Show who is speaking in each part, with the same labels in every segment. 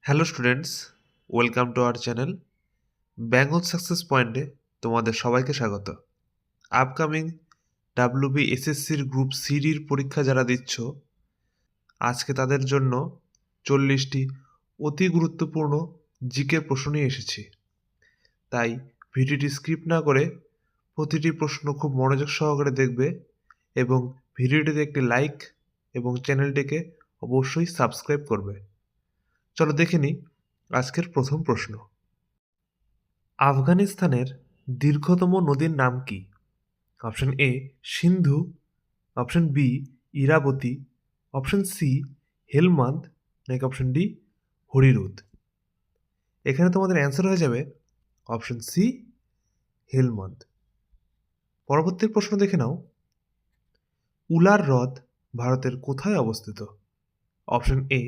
Speaker 1: Hello students, welcome to our channel Bengal success পয়েন্টে তোমাদের সবাইকে স্বাগত। আপকামিং WBSSCর গ্রুপ সিডির পরীক্ষা যারা দিচ্ছ, আজকে তাদের জন্য 40টি অতি গুরুত্বপূর্ণ জিকে প্রশ্ন নিয়ে এসেছি। তাই ভিডিওটি স্কিপ না করে প্রতিটি প্রশ্ন খুব মনোযোগ সহকারে দেখবে এবং ভিডিওটিতে একটি লাইক এবং চ্যানেলটিকে অবশ্যই সাবস্ক্রাইব করবে। চলো দেখে নিই আজকের প্রথম প্রশ্ন। আফগানিস্তানের দীর্ঘতম নদীর নাম কি? Option A Sindhu, option B Irawati, option C Helmand, নাকি অপশন ডি হরিরুদ। এখানে তোমাদের অ্যান্সার হয়ে যাবে অপশন সি হেলমান্দ। পরবর্তী প্রশ্ন দেখে নাও, উলার হ্রদ ভারতের কোথায় অবস্থিত? Option A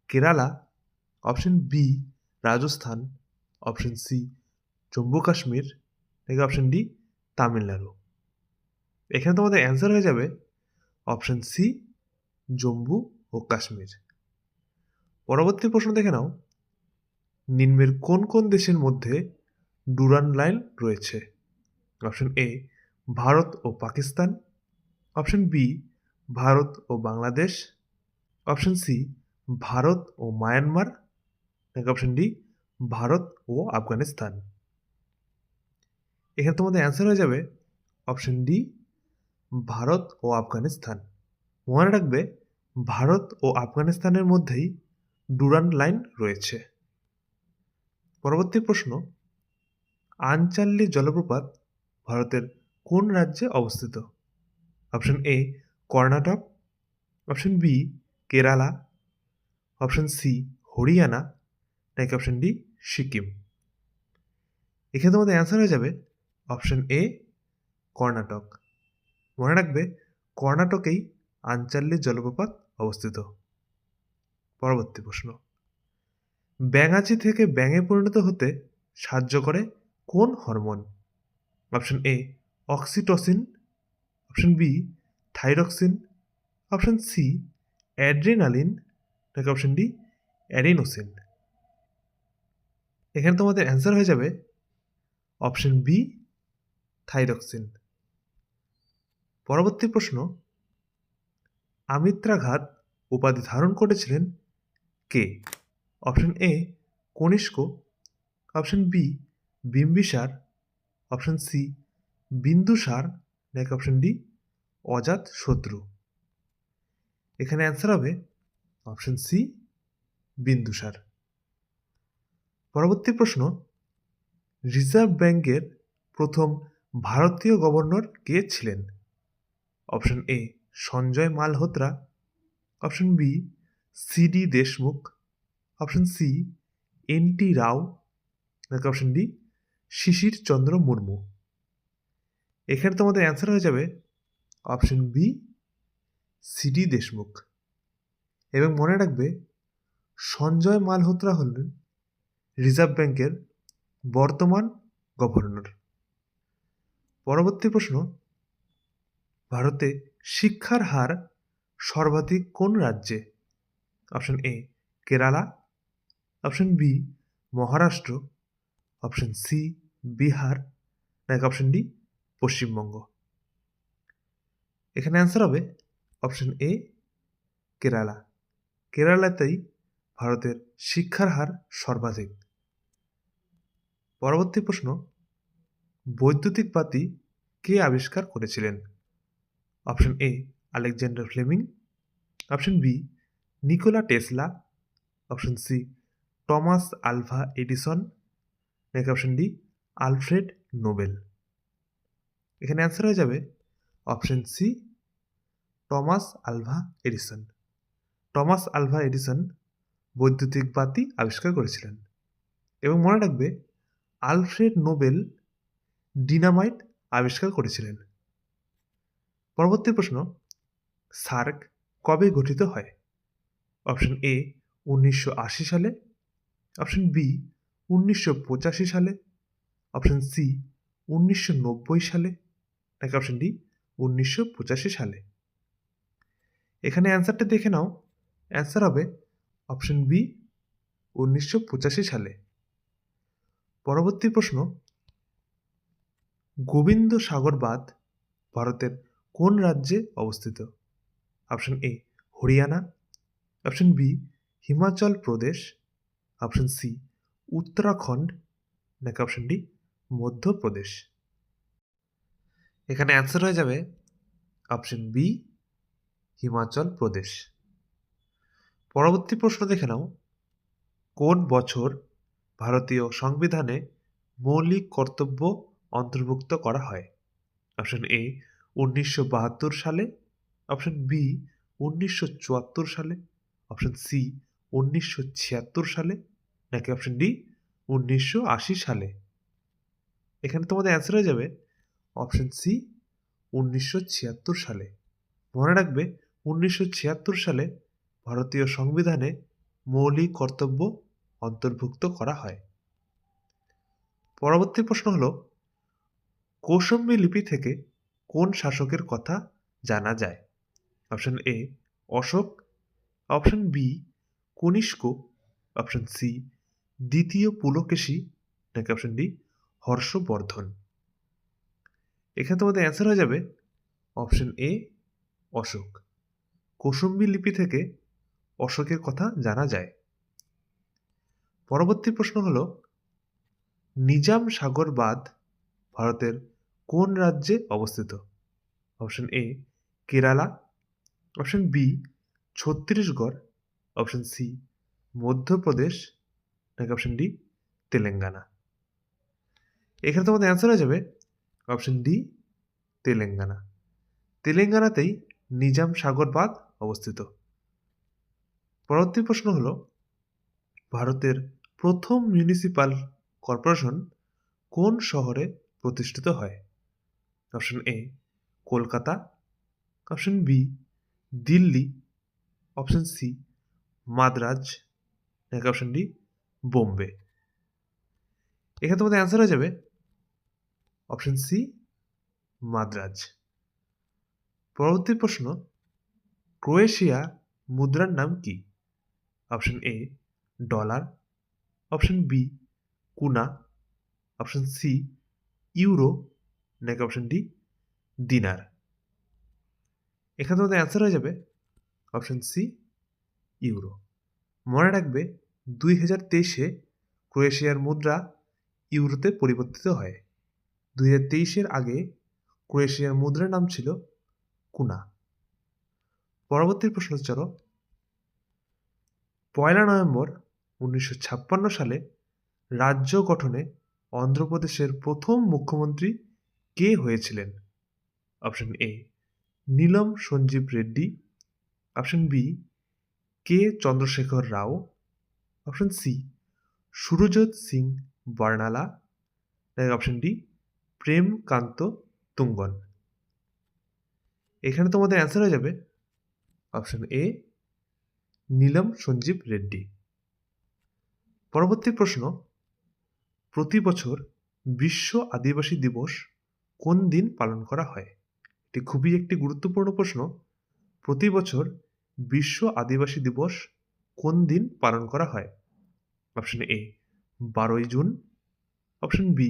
Speaker 1: Kerala, option B Rajasthan, option C Jammu Kashmir, নাকি অপশন ডি তামিলনাড়ু। এখানে তোমাদের অ্যান্সার হয়ে যাবে অপশন সি জম্মু ও কাশ্মীর। পরবর্তী প্রশ্ন দেখে নাও, নিম্নের কোন কোন দেশের মধ্যে ডুরান্ড লাইন রয়েছে? অপশন এ ভারত ও পাকিস্তান, অপশন বি ভারত ও বাংলাদেশ, অপশন সি ভারত ও মায়ানমার, নাকি অপশন ডি ভারত ও আফগানিস্তান। এখানে তোমাদের অ্যান্সার হয়ে যাবে অপশন ডি ভারত ও আফগানিস্তান। মনে রাখবে ভারত ও আফগানিস্তানের মধ্যেই ডুরান্ড লাইন রয়েছে। পরবর্তী প্রশ্ন, আনচাল্লি জলপ্রপাত ভারতের কোন রাজ্যে অবস্থিত? Option A Karnataka, option B Kerala, option C Haryana, নাকি অপশন ডি সিকিম। এখানে তোমাদের অ্যান্সার হয়ে যাবে অপশন এ কর্ণাটক। মনে রাখবে কর্ণাটকেই আনচাল্লি জলপ্রপাত অবস্থিত। পরবর্তী প্রশ্ন, ব্যাঙাচি থেকে ব্যাঙে পরিণত হতে সাহায্য করে কোন hormone? Option A oxytocin, option B thyroxine, option C adrenaline, নাকি অপশন ডি অ্যাডিনোসিন। এখানে তোমাদের অ্যান্সার হয়ে যাবে অপশন বি থাইরক্সিন। পরবর্তী প্রশ্ন, আমিত্রা ঘাত উপাধি ধারণ করেছিলেন কে? Option A Kanishka, option B Bimbisara, option C Bindusara, নাকি অপশন ডি অজাত শত্রু। এখানে অ্যান্সার হবে অপশন সি বিন্দুসার। পরবর্তী প্রশ্ন, রিজার্ভ ব্যাংকের প্রথম ভারতীয় গভর্নর কে ছিলেন? Option A Sanjay Malhotra, option B CD Deshmukh, option C NT Rao, নাকি অপশন ডি শিশির চন্দ্র মুর্মু। এখানে তোমাদের অ্যান্সার হয়ে যাবে অপশন বি সিডি দেশমুখ। এবং মনে রাখবে সঞ্জয় মালহোত্রা হলেন রিজার্ভ ব্যাংকের বর্তমান গভর্নর। পরবর্তী প্রশ্ন, ভারতে শিক্ষার হার সর্বাধিক কোন রাজ্যে? Option A Kerala, option B Maharashtra, option C Bihar, নাকি অপশন ডি পশ্চিমবঙ্গ। এখানে অ্যান্সার হবে অপশন এ কেরালা। কেরালাতেই ভারতের শিক্ষার হার সর্বাধিক। পরবর্তী প্রশ্ন, বৈদ্যুতিক বাতি কে আবিষ্কার করেছিলেন? Option A Alexander Fleming, option B Nikola Tesla, option C Thomas Alva Edison, নাকি অপশন ডি আলফ্রেড নোবেল। এখানে অ্যান্সার হয়ে যাবে option C Thomas Alva Edison. Thomas Alva Edison বৈদ্যুতিক বাতি আবিষ্কার করেছিলেন। এবং মনে রাখবে আলফ্রেড নোবেল ডিনামাইট আবিষ্কার করেছিলেন। পরবর্তী প্রশ্ন, সার্ক কবে গঠিত হয়? অপশন এ 1980 সালে, অপশন বি 1985 সালে, অপশন সি 1990 সালে, নাকি অপশন ডি 1985 সালে। এখানে অ্যান্সারটা দেখে নাও, অ্যান্সার হবে অপশন বি 1985 সালে। পরবর্তী প্রশ্ন, গোবিন্দ সাগর বাঁধ ভারতের কোন রাজ্যে অবস্থিত? Option A Haryana, option B Himachal Pradesh, option C Uttarakhand, নাকি অপশন ডি মধ্যপ্রদেশ। এখানে অ্যান্সার হয়ে যাবে অপশন বি হিমাচল প্রদেশ। পরবর্তী প্রশ্ন দেখে নাও, কোন বছর ভারতীয় সংবিধানে মৌলিক কর্তব্য অন্তর্ভুক্ত করা হয়? অপশন এ 1972 সালে, অপশন বি 1974 সালে, অপশন সি 1976 সালে, নাকি অপশন ডি 1980 সালে। এখানে তোমাদের অ্যান্সার হয়ে যাবে অপশন সি 1976 সালে। মনে রাখবে 1976 সালে ভারতীয় সংবিধানে মৌলিক কর্তব্য অন্তর্ভুক্ত করা হয়। পরবর্তী প্রশ্ন হলো, কৌশম্বী লিপি থেকে কোন শাসকের কথা জানা যায়? Option A Ashoka, option B Kanishka, option C দ্বিতীয় পুলকেশী, নাকি অপশন ডি হর্ষবর্ধন। এখানে তোমাদের অ্যান্সার হয়ে যাবে অপশন এ অশোক। কৌশম্বী লিপি থেকে অশোকের কথা জানা যায়। পরবর্তী প্রশ্ন হলো, নিজাম সাগর বাঁধ ভারতের কোন রাজ্যে অবস্থিত? Option A Kerala, option B Chhattisgarh, option C Madhya Pradesh, নাকি অপশন ডি তেলেঙ্গানা। এখানে তোমাদের অ্যান্সার হয়ে যাবে অপশন ডি তেলেঙ্গানা। তেলেঙ্গানাতেই নিজাম সাগর বাঁধ অবস্থিত। পরবর্তী প্রশ্ন হলো, ভারতের প্রথম মিউনিসিপাল কর্পোরেশন কোন শহরে প্রতিষ্ঠিত হয়? Option A Kolkata, option B Delhi, option C Madras, নাকি অপশন ডি বোম্বে। এখানে তোমাদের অ্যান্সার হয়ে যাবে অপশন সি মাদ্রাজ। পরবর্তী প্রশ্ন, ক্রোয়েশিয়া মুদ্রার নাম কি? Option A dollar, option B kuna, option C euro, নাকি অপশন ডি দিনার। এখানে তোমাদের অ্যান্সার হয়ে যাবে অপশন সি ইউরো। মনে রাখবে 2023-এ ক্রোয়েশিয়ার মুদ্রা ইউরোতে পরিবর্তিত হয়। 2023-এর আগে ক্রোয়েশিয়ার মুদ্রার নাম ছিল কুনা। পরবর্তী প্রশ্ন চলো, 1 নভেম্বর 1956 সালে রাজ্য গঠনে অন্ধ্রপ্রদেশের প্রথম মুখ্যমন্ত্রী কে হয়েছিলেন? Option A Neelam Sanjiva Reddy, option B K Chandrasekhar Rao, option C Surjit Singh Barnala, option D Prem Khandu Thungon. এখানে তোমাদের অ্যান্সার হয়ে যাবে অপশন এ নীলম সঞ্জীব রেড্ডি। পরবর্তী প্রশ্ন, প্রতি বছর বিশ্ব আদিবাসী দিবস কোন দিন পালন করা হয়? এটি খুবই একটি গুরুত্বপূর্ণ প্রশ্ন। প্রতি বছর বিশ্ব আদিবাসী দিবস কোন দিন পালন করা হয়? অপশন এ 12ই জুন, অপশন বি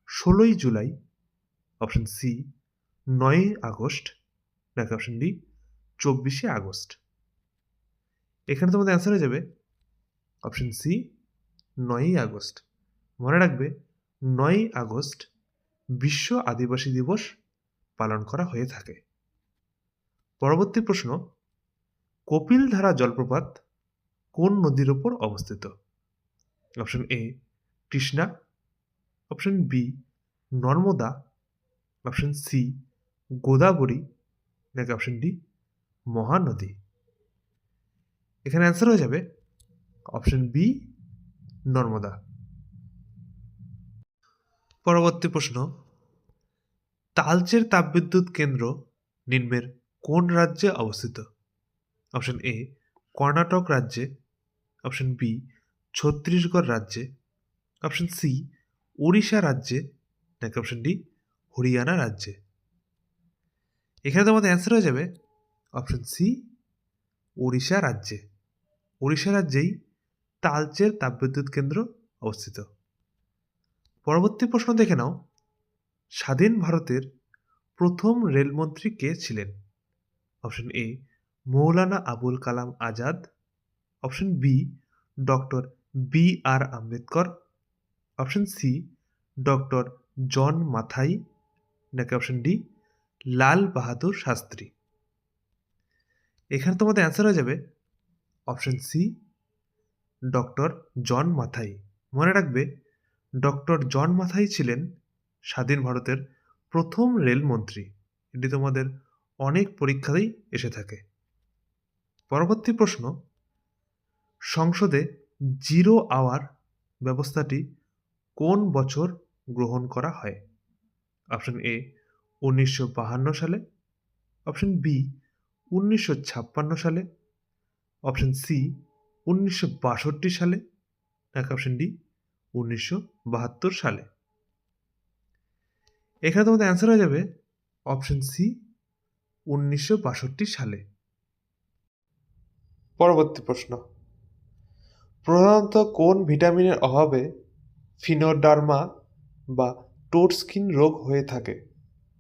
Speaker 1: 16ই জুলাই, অপশন সি 9ই আগস্ট, নাকি অপশন ডি 24শে আগস্ট। এখানে তোমাদের অ্যান্সার হয়ে যাবে অপশন সি 9ই আগস্ট। মনে রাখবে 9ই আগস্ট বিশ্ব আদিবাসী দিবস পালন করা হয়ে থাকে। পরবর্তী প্রশ্ন, কপিলধারা জলপ্রপাত কোন নদীর ওপর অবস্থিত? Option A Krishna, option B Narmada, option C Godavari, নাকি অপশন ডি মহানদী। এখানে অ্যান্সার হয়ে যাবে অপশন বি নর্মদা। পরবর্তী প্রশ্ন, তালচের তাপবিদ্যুৎ কেন্দ্র নিম্নের কোন রাজ্যে অবস্থিত? অপশন এ কর্ণাটক রাজ্যে, অপশন বি ছত্তিশগড় রাজ্যে, অপশন সি ওড়িশা রাজ্যে, নাকি অপশন ডি হরিয়ানা রাজ্যে। এখানে তোমাদের অ্যান্সার হয়ে যাবে অপশন সি ওড়িশা রাজ্যে। ওড়িশা রাজ্যেই তালচের তাপবিদ্যুৎ কেন্দ্র অবস্থিত। পরবর্তী প্রশ্ন দেখে নাও, স্বাধীন ভারতের প্রথম রেলমন্ত্রী কে ছিলেন? Option A Maulana Abul Kalam Azad, option B doctor B.R. Ambedkar, option C doctor John Mathai, নাকি অপশন ডি লাল বাহাদুর শাস্ত্রী। এখানে তোমাদের অ্যান্সার হয়ে যাবে অপশন সি ডক্টর জন মাথাই। মনে রাখবে, ডক্টর জন মাথাই ছিলেন স্বাধীন ভারতের প্রথম রেলমন্ত্রী। এটি তোমাদের অনেক পরীক্ষাতেই এসে থাকে। পরবর্তী প্রশ্ন, সংসদে জিরো আওয়ার ব্যবস্থাটি কোন বছর গ্রহণ করা হয়? অপশন এ 1952 সালে, অপশন বি 1956 সালে, অপশন সি 1962 সালে, নাকি অপশন ডি 1972 সালে। এখানে তোমাদের অ্যান্সার হয়ে যাবে অপশন সি 1962 সালে। পরবর্তী প্রশ্ন, প্রধানত কোন ভিটামিনের অভাবে ফিনোডার্মা বা টোড স্কিন রোগ হয়ে থাকে?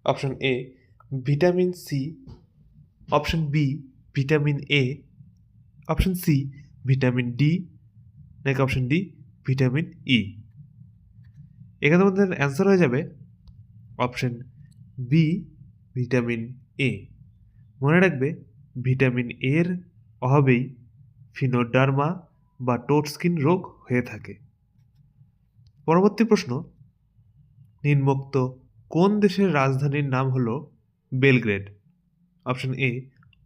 Speaker 1: Option A vitamin C, option B vitamin A, option C vitamin D, নাকি অপশন ডি ভিটামিন ই। এখানে তোমাদের অ্যান্সার হয়ে যাবে অপশন বি ভিটামিন এ। মনে রাখবে, ভিটামিন এর অভাবেই ফিনোডার্মা বা টোড স্কিন রোগ হয়ে থাকে। পরবর্তী প্রশ্ন, নিম্নোক্ত কোন দেশের রাজধানীর নাম হলো Belgrade? Option A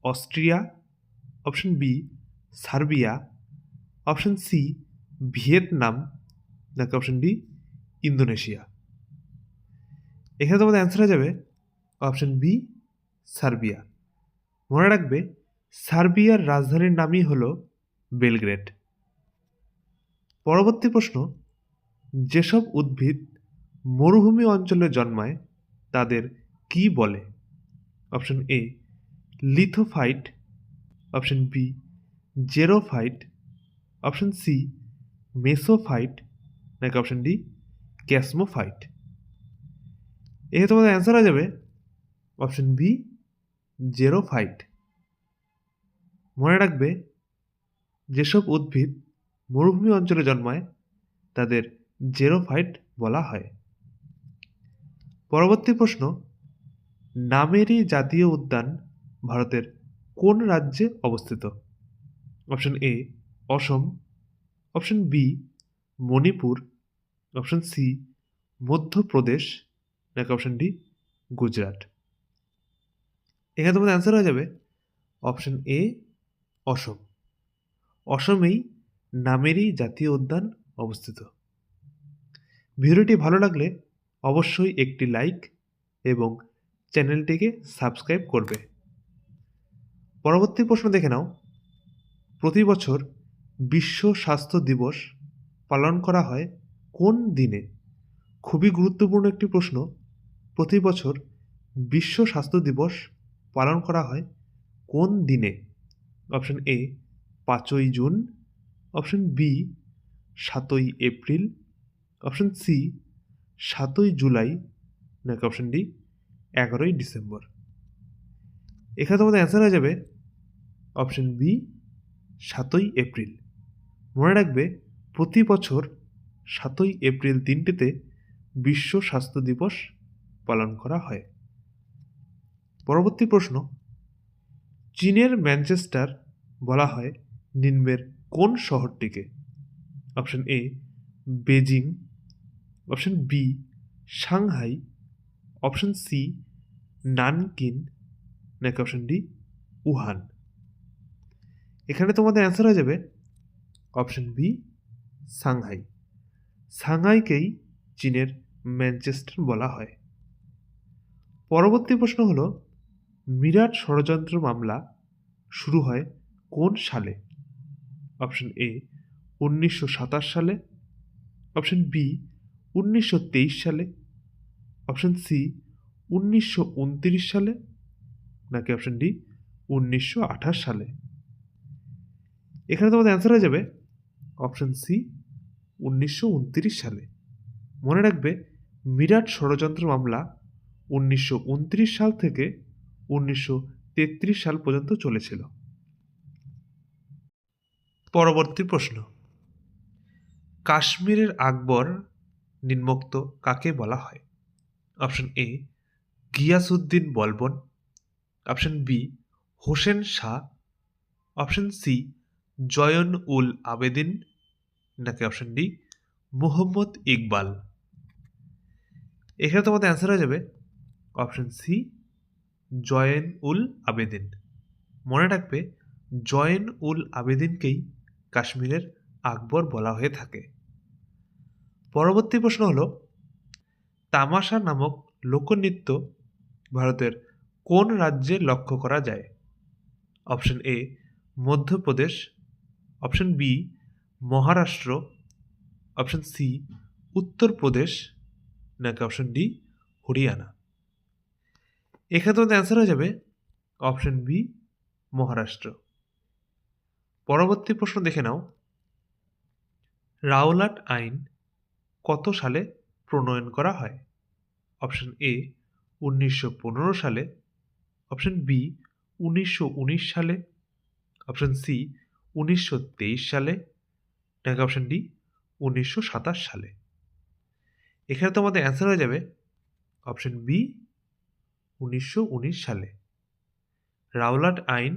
Speaker 1: Austria, option B Serbia, option C Vietnam, নাকি অপশন ডি ইন্দোনেশিয়া। এখানে তোমাদের অ্যান্সার হয়ে যাবে অপশন বি সার্বিয়া। মনে রাখবে, সার্বিয়ার রাজধানীর নামই হলো বেলগ্রেড। পরবর্তী প্রশ্ন, যেসব উদ্ভিদ মরুভূমি অঞ্চলে জন্মায় তাদের কি বলে? Option A lithophyte, option B xerophyte, option C mesophyte, নাকি অপশন ডি ক্যাসমোফাইট। এখানে তোমাদের অ্যান্সার হয়ে যাবে অপশন বি জেরোফাইট। মনে রাখবে, যেসব উদ্ভিদ মরুভূমি অঞ্চলে জন্মায় তাদের জেরোফাইট বলা হয়। পরবর্তী প্রশ্ন, নামেরি জাতীয় উদ্যান ভারতের কোন রাজ্যে অবস্থিত? Option A Assam, option B Manipur, option C Madhya Pradesh, নাকি অপশন ডি গুজরাট। এখানে তোমাদের অ্যান্সার হয়ে যাবে অপশন এ অসম। অসমেই নামেরি জাতীয় উদ্যান অবস্থিত। ভিডিওটি ভালো লাগলে অবশ্যই একটি লাইক এবং চ্যানেলটিকে সাবস্ক্রাইব করবে। পরবর্তী প্রশ্ন দেখে নাও, প্রতি বছর বিশ্ব স্বাস্থ্য দিবস পালন করা হয় কোন দিনে? খুবই গুরুত্বপূর্ণ একটি প্রশ্ন। প্রতি বছর বিশ্ব স্বাস্থ্য দিবস পালন করা হয় কোন দিনে? অপশন এ 5ই জুন, অপশন বি 7ই এপ্রিল, অপশন সি 7ই জুলাই, নাকি অপশন ডি 11ই ডিসেম্বর। এখানে তোমাদের অ্যান্সার হয়ে যাবে অপশন বি 7ই এপ্রিল। মনে রাখবে, প্রতি বছর 7ই এপ্রিল দিনটিতে বিশ্ব স্বাস্থ্য দিবস পালন করা হয়। পরবর্তী প্রশ্ন, চীনের ম্যানচেস্টার বলা হয় নিম্নের কোন শহরটিকে? Option A Beijing, option B Shanghai, option C Nanking, নাকি অপশন ডি উহান। এখানে তোমাদের অ্যান্সার হয়ে যাবে অপশন বি সাংহাই। সাংহাইকেই চীনের ম্যানচেস্টার বলা হয়। পরবর্তী প্রশ্ন হলো, মিরাট ষড়যন্ত্র মামলা শুরু হয় কোন সালে? অপশন এ 1927 সালে, অপশন বি 1923 সালে, অপশন সি 1929 সালে, নাকি অপশন ডি 1928 সালে। এখানে তোমাদের অ্যান্সার হয়ে যাবে অপশন সি 1929 সালে। মনে রাখবে মিরাট ষড়যন্ত্র মামলা 1929 সাল থেকে 1933 সাল পর্যন্ত চলেছিল। পরবর্তী প্রশ্ন, কাশ্মীরের আকবর নিম্নোক্ত কাকে বলা হয়? Option A Giyasuddin Balban, option B Hussain Shah, option C Zain ul Abedin, নাকি অপশন ডি মুহম্মদ ইকবাল। এখানে তোমাদের অ্যান্সার হয়ে যাবে অপশন সি জয়ন উল আবেদিন। মনে রাখবে জয়ন উল আবেদিনকেই কাশ্মীরের আকবর বলা হয়ে থাকে। পরবর্তী প্রশ্ন হলো, তামাশা নামক লোকনৃত্য ভারতের কোন রাজ্যে লক্ষ্য করা যায়? Option A Madhya Pradesh, option B Maharashtra, option C Uttar Pradesh, নাকি অপশন ডি হরিয়ানা। এখানে তোমাদের অ্যান্সার হয়ে যাবে অপশন বি মহারাষ্ট্র। পরবর্তী প্রশ্ন দেখে নাও, রাওলাট আইন কত সালে প্রণয়ন করা হয়? অপশন এ 1915 সালে, অপশন বি 1919 সালে, অপশন সি 1923 সালে, নাকি অপশন ডি 1927 সালে। এখানে তোমাদের অ্যান্সার হয়ে যাবে অপশন বি 1919 সালে। রাওলাট আইন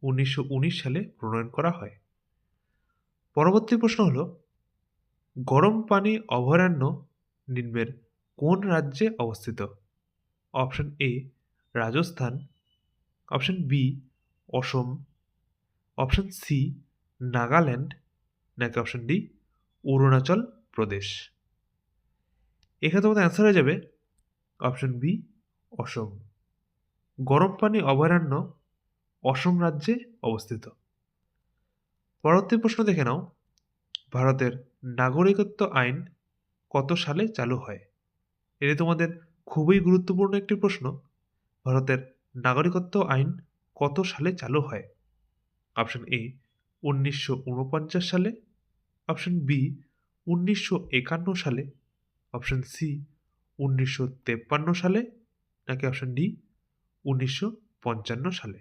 Speaker 1: 1919 সালে প্রণয়ন করা হয়। পরবর্তী প্রশ্ন হলো, গরম পানি অভয়ারণ্য নিম্নের কোন রাজ্যে অবস্থিত? Option A Rajasthan, option B Assam, option C Nagaland, নাকি অপশন ডি অরুণাচল প্রদেশ। এখানে তোমাদের অ্যান্সার হয়ে যাবে অপশন বি অসম। গরম পানি অভয়ারণ্য অসম রাজ্যে অবস্থিত। পরবর্তী প্রশ্ন দেখে নাও, ভারতের নাগরিকত্ব আইন কত সালে চালু হয়? এটি তোমাদের খুবই গুরুত্বপূর্ণ একটি প্রশ্ন। ভারতের নাগরিকত্ব আইন কত সালে চালু হয়? অপশন এ 1949 সালে, অপশন বি 1951 সালে, অপশন সি 1953 সালে, নাকি অপশন ডি 1955 সালে।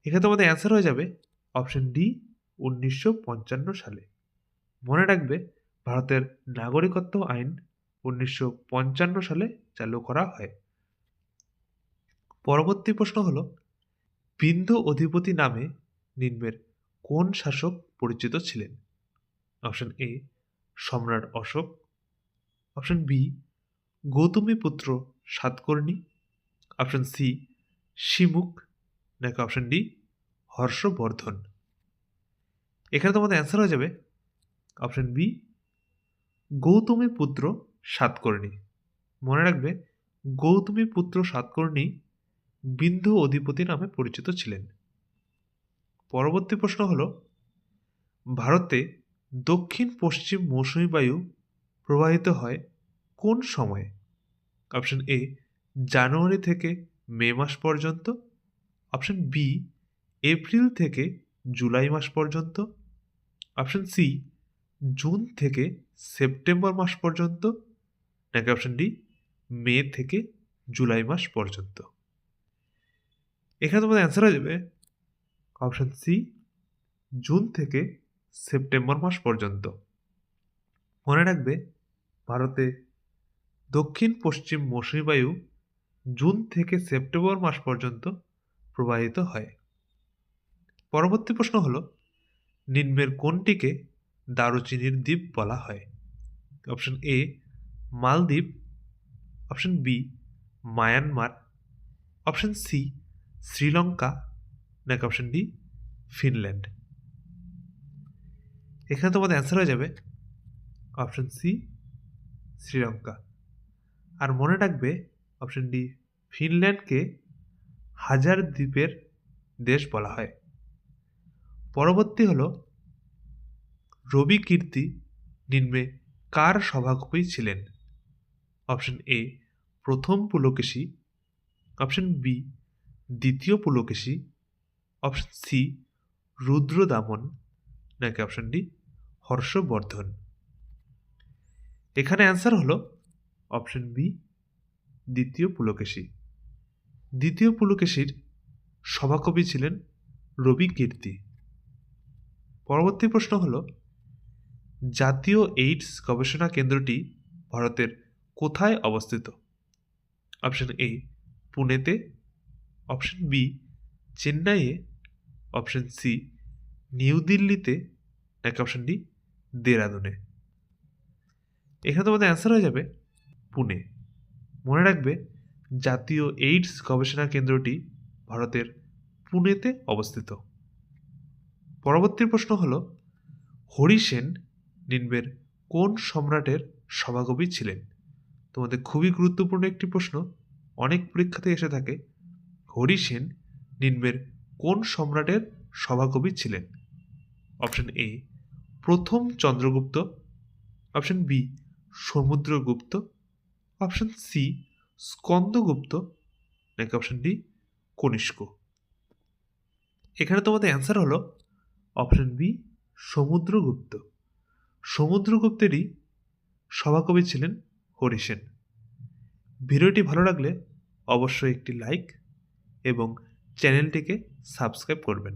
Speaker 1: এখানে তোমাদের অ্যান্সার হয়ে যাবে অপশন ডি 1955 সালে। মনে রাখবে ভারতের নাগরিকত্ব আইন 1955 সালে চালু করা হয়। পরবর্তী প্রশ্ন হলো, বিন্দু অধিপতি নামে নিম্নের কোন শাসক পরিচিত ছিলেন? অপশন এ সম্রাট Ashoka, option B Gautamiputra Satakarni, option C Simuka, নাকি অপশন ডি হর্ষবর্ধন। এখানে তোমাদের অ্যান্সার হয়ে যাবে অপশন বি গৌতমীপুত্র সাতকর্ণী। মনে রাখবে গৌতমীপুত্র সাতকর্ণী বিন্ধু অধিপতি নামে পরিচিত ছিলেন। পরবর্তী প্রশ্ন হলো, ভারতে দক্ষিণ পশ্চিম মৌসুমী বায়ু প্রবাহিত হয় কোন সময়ে? অপশন এ জানুয়ারি থেকে মে মাস পর্যন্ত, অপশন বি এপ্রিল থেকে জুলাই মাস পর্যন্ত, অপশন সি জুন থেকে সেপ্টেম্বর মাস পর্যন্ত, নাকি অপশন ডি মে থেকে জুলাই মাস পর্যন্ত। এখানে তোমাদের অ্যান্সার হয়ে যাবে অপশন সি জুন থেকে সেপ্টেম্বর মাস পর্যন্ত। মনে রাখবে ভারতে দক্ষিণ পশ্চিম মৌসুমী বায়ু জুন থেকে সেপ্টেম্বর মাস পর্যন্ত প্রবাহিত হয়। পরবর্তী প্রশ্ন হলো, নিম্নের কোনটিকে দারুচিনির দ্বীপ বলা হয়? Option A Maldives, option B Myanmar, option C Sri Lanka, নাকি অপশন ডি ফিনল্যান্ড। এখানে তোমাদের অ্যান্সার হয়ে যাবে অপশন সি শ্রীলঙ্কা। আর মনে রাখবে অপশন ডি ফিনল্যান্ডকে হাজার দ্বীপের দেশ বলা হয়। পরবর্তী হলো, রবি কীর্তি নিম্নে কার সভাকবি ছিলেন? অপশন এ প্রথম পুলকেশী, অপশন বি দ্বিতীয় পুলকেশী, অপশন সি রুদ্রদামন, নাকি অপশন ডি হর্ষবর্ধন? এখানে অ্যান্সার হলো অপশন বি দ্বিতীয় পুলকেশী। দ্বিতীয় পুলকেশীর সভাকবি ছিলেন রবি কীর্তি। পরবর্তী প্রশ্ন হল, জাতীয় এইডস গবেষণা কেন্দ্রটি ভারতের কোথায় অবস্থিত? অপশন এ পুনেতে, অপশন বি চেন্নাইয়ে, অপশন সি নিউ দিল্লিতে, নাকি অপশন ডি দেরাদুনে? এখানে তোমাদের অ্যান্সার হয়ে যাবে পুনে। মনে রাখবে, জাতীয় এইডস গবেষণা কেন্দ্রটি ভারতের পুনেতে অবস্থিত। পরবর্তী প্রশ্ন হল, হরি সেন নিম্নের কোন সম্রাটের সভাকবি ছিলেন? তোমাদের খুবই গুরুত্বপূর্ণ একটি প্রশ্ন, অনেক পরীক্ষাতে এসে থাকে। হরি সেন নিম্নের কোন সম্রাটের সভাকবি ছিলেন? অপশন এ প্রথম Chandragupta, option B Samudragupta, option C Skandagupta, নাকি অপশন ডি কনিষ্ক? এখানে তোমাদের অ্যান্সার হলো অপশন বি সমুদ্রগুপ্ত। সমুদ্রগুপ্তেরই সভাকবি ছিলেন হরি সেন। ভিডিওটি ভালো লাগলে অবশ্যই একটি লাইক এবং চ্যানেলটিকে সাবস্ক্রাইব করবেন।